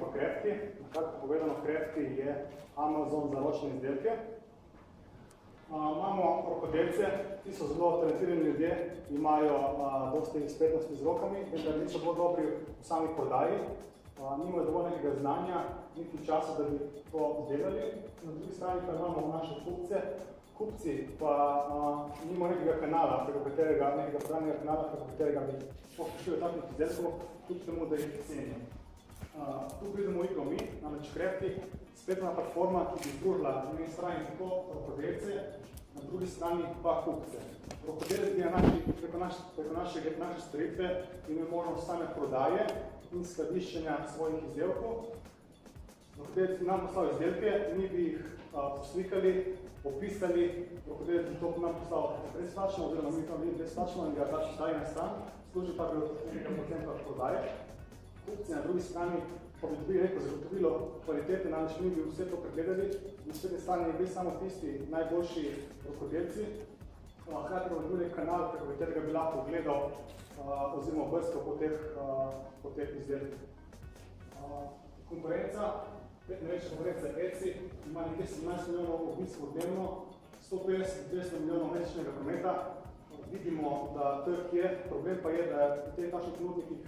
pa Crafty. Nakratko povedano, Crafty je Amazon za ročne izdelke. Imamo rokodelce, ti so zelo talentirani ljudje, imajo dosti spretnosti z rokami, vendar niso bolj dobri v sami prodaji, nimajo dovolj nekega znanja, niti časa, da bi to izdelali. Na drugi strani pa imamo naše kupce. Kupci pa nimajo nekega kanala, nekega prodajnega kanala, preko katerega bi prišli do takih izdelkov, kljub temu, da jih cenijo. Tu pridemo v igro mi, namreč Crafty, spletna platforma, ki bi združila na eni strani tako rokodelce, na drugi strani pa kupce. Rokodelec bi preko naše storitve imel možnost same prodaje in skladiščenja svojih izdelkov. Rokodelec bi nam poslal izdelke, mi bi jih poslikali, opisali, rokodelec bi to nam poslal brezplačno, oziroma mi to bi brezplačno in ga pač dali na stran, služi pa bi od nekaj procenta prodaje. Kupci na drugi strani pa bi dobili neko zagotovilo kvalitete, namreč mi bi vse to pregledali, na spletni strani bi bili samo tisti najboljši rokodelci, hkrati pa bi bil nek kanal, preko katerega bi lahko gledal oziroma brskal po teh izdelkih. Konkurenca, največja konkurenca Etsy, ima nekaj 17 milijonov obiskov dnevno, 150-200 milijonov mesečnega prometa. Vidimo, da trg je, problem pa je, da v teh takšnih ponudnikih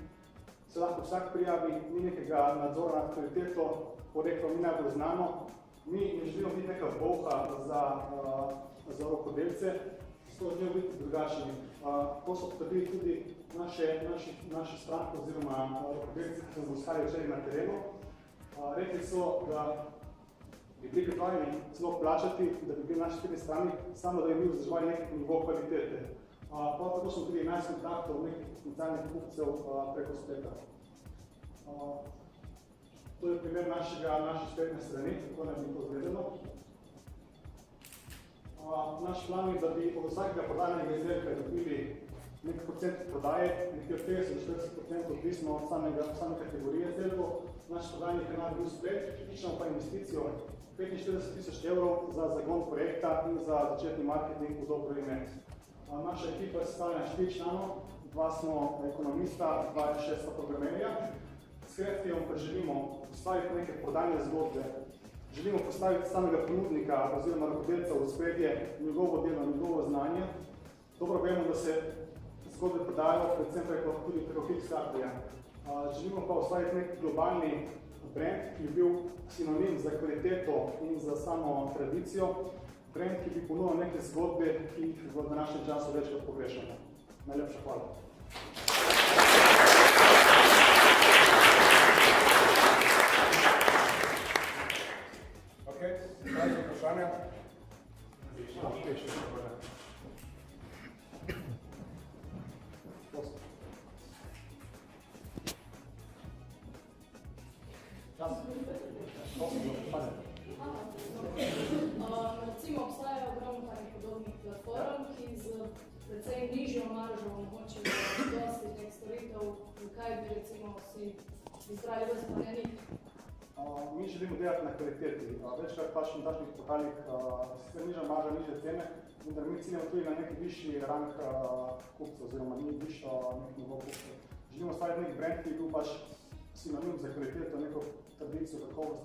se lahko vsak prijavi, ni nekega nadzora nad kvaliteto, poreklo ni najbolj znano. Mi ne želimo biti neka bolha za rokodelce, zato želimo biti drugačni. To so potrebili tudi naši stranki oziroma rokodelci, ki smo iskali včeraj na terenu. Rekli so, da bi bili pripravljeni celo plačati, da bi bili na naši spletni strani, samo da bi bili vzdrževali nekaj nivo kvalitete. Prav tako smo tudi 11 kontaktov nekih potencialnih kupcev preko spleta. To je primer naše spletne strani, kako naj bi to izgledalo. Naš plan je, da bi od vsakega prodajanega izdelka dobili nek procent prodaje, nekaj od 50-40% odvisno od same kategorije izdelkov. Naš prodajni kanal je bil splet, iščemo pa investicijo 45.000 evrov za zagon projekta in za začetni marketing v dobro ime. Naša ekipa je sestavljena 4 članov, 2 smo ekonomista, 2 je 6 programerja. S Craftyjem pa želimo postaviti neke prodajne zgodbe, želimo postaviti samega ponudnika oziroma rokodelca v ospredje, njegovo delo, njegovo znanje. Dobro vemo, da se zgodbe prodajajo, predvsem tudi preko Kickstarterja. Želimo pa ustvariti nek globalni brand, ki bi bil sinonim za kvaliteto in za samo tradicijo, brand, ki bi ponudil neke zgodbe, ki jih v današnjem času večkrat pogrešamo. Najlepša hvala. Ok, zdaj za vprašanja. Recimo obstajajo ogromno takih podobnih platform, ki z precej nižjo maržo omogočajo dosti teh storitev, kaj bi recimo si izbrali v spomenih? Mi želimo delati na kvaliteti. Večkrat pač na takšnih portalih sicer nižja marža, nižje cene, vendar mi ciljamo tudi na neki višji rang kupcev, oziroma ni višjo nek nivo kupcev. Želimo ustvariti nek brand, ki je bil pač sinonim za kvaliteto, neko tradicijo, kakovost,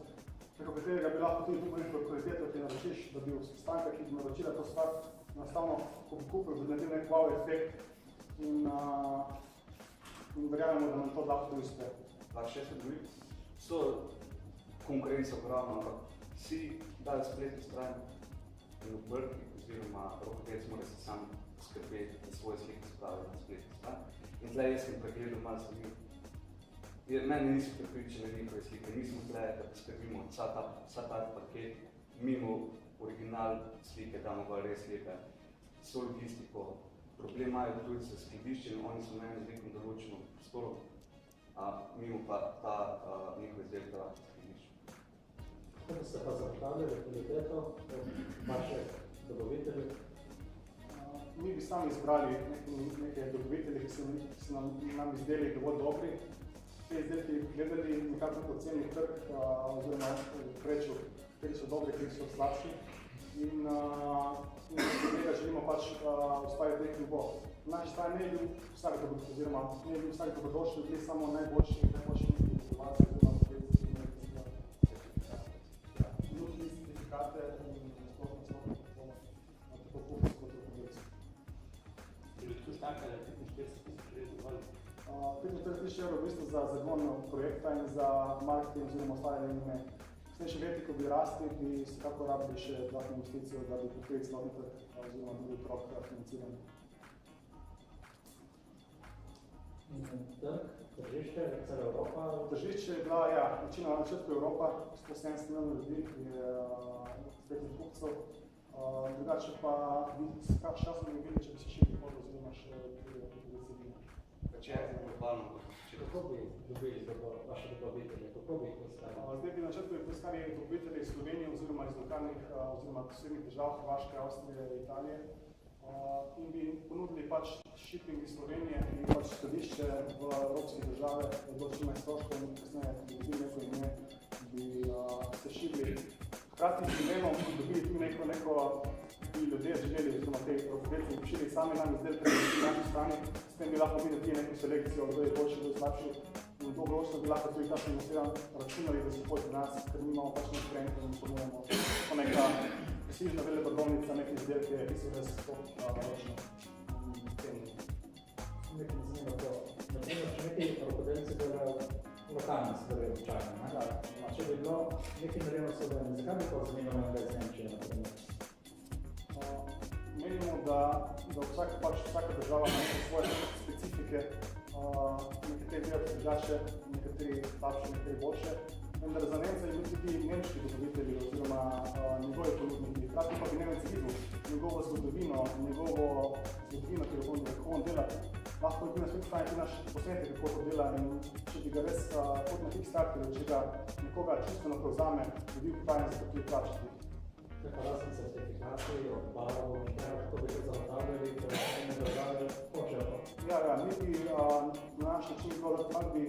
preko katerega bi lahko tudi neko kvaliteto, ki naročiš, da bi stranka, ki bi naročila to stvar, enostavno, ko bi kupil, bi naredil nek wow efekt in verjamemo, da nam to lahko tudi uspe. Pa še se drugi, so konkurenca pravno, ampak vsi dali spletno stran in obrti, oziroma rokodelec mora se sam poskrbeti, da svoje slike spravi na spletno stran. In tle jaz sem pregledal malo sledil. Mene niso pripričali njihove slike, nismo tle, da poskrbimo vsa ta paket, mimo original slike, damo ga res lepe, so logistiko. Problem imajo tudi s skladiščenjem, oni so meni z nekom določenom prostoru, mimo pa ta njihove izdelke lahko skladišče. Kako ste pa zagotavljali kvaliteto vaše dobavitelje? Mi bi sami izbrali neke dobavitelje, ki so nam izdelali dovolj dobri. Te izdelke bi gledali nekako po ceni trg, oziroma preču, kateri so dobri, kateri so slabši. In iz tega želimo pač ustvariti nek nivo. Na naši strani ne je bil vsak dobrodošli, bili samo najboljši inovacije oziroma projekta in za marketing oziroma ostale namene. Kasnejši leti, ko bi rasli, bi vsekako rabili še dodatno investicijo, da bi pokrili celotni trg oziroma drugi krog financiranja. Trg, tržišče, cela Evropa? Tržišče je bila, ja, večina na začetku Evropa, 170 milijonov ljudi je spletnih kupcev. Drugače pa bi s časom ne videli, če bi se šli pod oziroma še druge celine. Če je globalno, Kako bi dobili vaše dobavitelje? Kako bi jih poskali? Zdaj bi na začetku poiskali dobavitelje iz Slovenije oziroma iz lokalnih oziroma sosednjih držav, Hrvaške, Avstrije, Italije. In bi ponudili pač shipping iz Slovenije in pač skladišče v evropske države, da je bilo čim manj stroškov in kasneje, ko bi dobili neko ime, bi se širili. Hkrati z imenom, ko dobili tudi neko bi ljudje želeli, oziroma te rokodelci bi širili sami nam izdelke na naši strani, s tem bi lahko videli neko selekcijo, kdo je boljši, kdo je slabši. In dolgoročno bi lahko tudi tako računali, da se pojdi nas, ker mi imamo pač nek trend in ponujemo neka prestižna veleprodavnica, neke izdelke, ki so res ročno cenjeni. Nekaj me zanima to. Naprimer, če neki rokodelci delajo lokalne stvari običajno, ne? Če bi bilo nekaj narejeno v Sloveniji, zakaj bi to zanimalo nekaj iz Nemčije, naprimer? Menimo, da vsaka država ima neke svoje specifike, nekateri delajo drugače, nekateri slabše, nekateri boljše. Vendar za Nemce je tudi nemški dobavitelji oziroma njegovi ponudniki. Hkrati pa bi Nemec videl njegovo zgodovino, ki jo on dela. Lahko bi bil na svetu tudi naš posnetek, kako to dela in če bi ga res kot na Kickstarterju, če ga nekoga čistveno prevzame, bi bil pripravljen za to tudi plačati. Kaj pa razni certifikati, odbarov, kako bi to zagotavljali, da ne države hočejo to? Ja, mi bi na naš način bilo, da bi